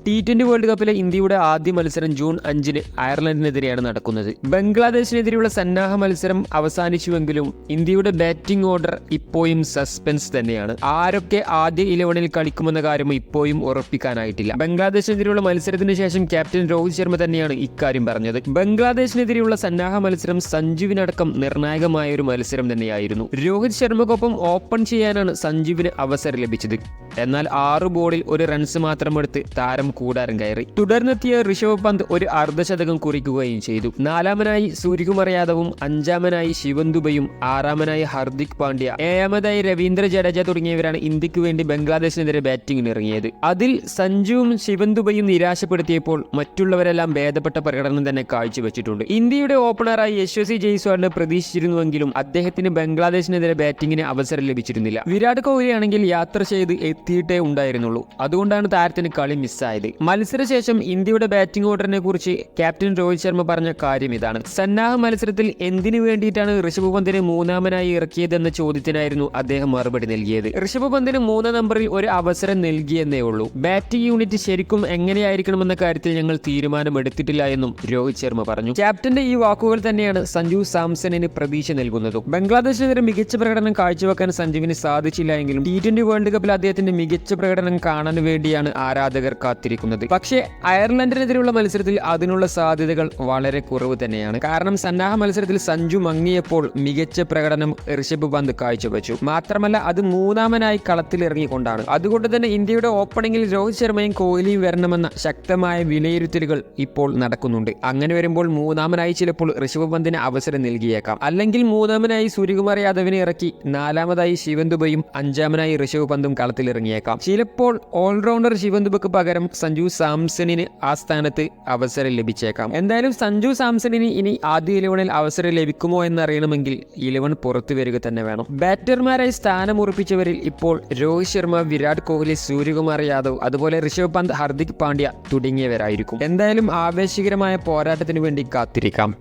T20 world കപ്പിലെ ഇന്ത്യയുടെ ആദ്യ മത്സരം ജൂൺ 5-ന് അയർലൻഡിനെതിരെയാണ് നടക്കുന്നത്. ബംഗ്ലാദേശിനെതിരെയുള്ള സന്നാഹ മത്സരം അവസാനിച്ചുവെങ്കിലും ഇന്ത്യയുടെ ബാറ്റിംഗ് ഓർഡർ ഇപ്പോഴും സസ്പെൻസ് തന്നെയാണ്. ആരൊക്കെ ആദ്യ 11-ൽ കളിക്കുമെന്ന കാര്യം ഇപ്പോഴും ഉറപ്പിക്കാനായിട്ടില്ല. ബംഗ്ലാദേശിനെതിരെയുള്ള മത്സരത്തിന് ശേഷം ക്യാപ്റ്റൻ രോഹിത് ശർമ്മ തന്നെയാണ് ഇക്കാര്യം പറഞ്ഞത്. ബംഗ്ലാദേശിനെതിരെയുള്ള സന്നാഹ മത്സരം സഞ്ജുവിനടക്കം നിർണായകമായ ഒരു മത്സരം തന്നെയായിരുന്നു. രോഹിത് ശർമ്മക്കൊപ്പം ഓപ്പൺ ചെയ്യാനാണ് സഞ്ജുവിന് അവസരം ലഭിച്ചത്. എന്നാൽ 6 ബോളിൽ 1 റൺസ് മാത്രം എടുത്ത് താരം കൂടാരം കയറി. തുടർന്നെത്തിയ ഋഷഭ് പന്ത് ഒരു അർദ്ധശതകം കുറിക്കുകയും ചെയ്തു. 4-മനായി സൂര്യകുമാർ യാദവും 5-മനായി ശിവൻ ദുബെയും 6-മനായി ഹർദിക് പാണ്ഡ്യ 7-മതായി രവീന്ദ്ര ജഡേജ തുടങ്ങിയവരാണ് ഇന്ത്യക്ക് വേണ്ടി ബംഗ്ലാദേശിനെതിരെ ബാറ്റിംഗിന് ഇറങ്ങിയത്. അതിൽ സഞ്ജുവും ശിവൻ ദുബെയും നിരാശപ്പെടുത്തിയപ്പോൾ മറ്റുള്ളവരെല്ലാം ഭേദപ്പെട്ട പ്രകടനം തന്നെ കാഴ്ചവെച്ചിട്ടുണ്ട്. ഇന്ത്യയുടെ ഓപ്പണറായി യശസ്വി ജയ്സ്വാളിനെ പ്രതീക്ഷിച്ചിരുന്നുവെങ്കിലും അദ്ദേഹത്തിന് ബംഗ്ലാദേശിനെതിരെ ബാറ്റിംഗിന് അവസരം ലഭിച്ചിരുന്നില്ല. വിരാട് കോഹ്ലിയാണെങ്കിൽ യാത്ര ചെയ്ത് എത്തിയിട്ടേ ഉണ്ടായിരുന്നുള്ളൂ. അതുകൊണ്ടാണ് താരത്തിന് കളി മിസ്സായത്. മത്സരശേഷം ഇന്ത്യയുടെ ബാറ്റിംഗ് ഓർഡറിനെ കുറിച്ച് ക്യാപ്റ്റൻ രോഹിത് ശർമ്മ പറഞ്ഞ കാര്യം ഇതാണ്. സന്നാഹ മത്സരത്തിൽ എന്തിനു വേണ്ടിയിട്ടാണ് ഋഷഭ് പന്തിനെ 3-മനായി ഇറക്കിയതെന്ന ചോദ്യത്തിനായിരുന്നു അദ്ദേഹം മറുപടി നൽകിയത്. ഋഷഭ് പന്തിന് 3 നമ്പറിൽ ഒരു അവസരം നൽകിയെന്നേ ഉള്ളൂ. ബാറ്റിംഗ് യൂണിറ്റ് ശരിക്കും എങ്ങനെയായിരിക്കണമെന്ന കാര്യത്തിൽ ഞങ്ങൾ തീരുമാനമെടുത്തിട്ടില്ല എന്നും രോഹിത് ശർമ്മ പറഞ്ഞു. ക്യാപ്റ്റന്റെ ഈ വാക്കുകൾ തന്നെയാണ് സഞ്ജു സാംസണിന് പ്രതീക്ഷ നൽകുന്നതും. ബംഗ്ലാദേശിനെതിരെ മികച്ച പ്രകടനം കാഴ്ചവെക്കാൻ സഞ്ജുവിന് സാധിച്ചില്ല എങ്കിലും T20 വേൾഡ് കപ്പിൽ അദ്ദേഹത്തിന്റെ മികച്ച പ്രകടനം കാണാൻ വേണ്ടിയാണ് ആരാധകർ കാത്തിരിക്കുന്നത്. പക്ഷേ അയർലൻഡിനെതിരെയുള്ള മത്സരത്തിൽ അതിനുള്ള സാധ്യതകൾ വളരെ കുറവ് തന്നെയാണ്. കാരണം സന്നാഹ മത്സരത്തിൽ സഞ്ജു മങ്ങിയപ്പോൾ മികച്ച പ്രകടനം ഋഷഭ് പന്ത് കാഴ്ചവെച്ചു. മാത്രമല്ല അത് 3-മനായി കളത്തിലിറങ്ങിക്കൊണ്ടാണ്. അതുകൊണ്ട് തന്നെ ഇന്ത്യയുടെ ഓപ്പണിംഗിൽ രോഹിത് ശർമ്മയും കോഹ്ലിയും വരണമെന്ന ശക്തമായ വിലയിരുത്തലുകൾ ഇപ്പോൾ നടക്കുന്നുണ്ട്. അങ്ങനെ വരുമ്പോൾ 3-മനായി ചിലപ്പോൾ ഋഷഭ് പന്തിന് അവസരം നൽകിയേക്കാം. അല്ലെങ്കിൽ 3-മനായി സൂര്യകുമാർ യാദവിനെ ഇറക്കി 4-മതായി ശിവൻ ദുബെയും 5-മനായി ഋഷഭ് പന്തും കളത്തിലിറങ്ങിയേക്കാം. ചിലപ്പോൾ ഓൾറൗണ്ടർ ശിവൻ ദുബെക്ക് പകരം സഞ്ജു സാംസണിന് ആ സ്ഥാനത്ത് അവസരം ലഭിച്ചേക്കാം. എന്തായാലും സഞ്ജു സാംസണിന് ഇനി ആദ്യ 11-ൽ അവസരം ലഭിക്കുമോ എന്നറിയണമെങ്കിൽ 11 പുറത്തു വരിക തന്നെ വേണം. ബാറ്റർമാരായി സ്ഥാനമുറപ്പിച്ചവരിൽ ഇപ്പോൾ രോഹിത് ശർമ്മ, വിരാട് കോഹ്ലി, സൂര്യകുമാർ യാദവ്, അതുപോലെ ഋഷഭ് പന്ത്, ഹർദിക് പാണ്ഡ്യ തുടങ്ങിയവരായിരിക്കും. എന്തായാലും ആവേശകരമായ പോരാട്ടത്തിന് വേണ്ടി കാത്തിരിക്കാം.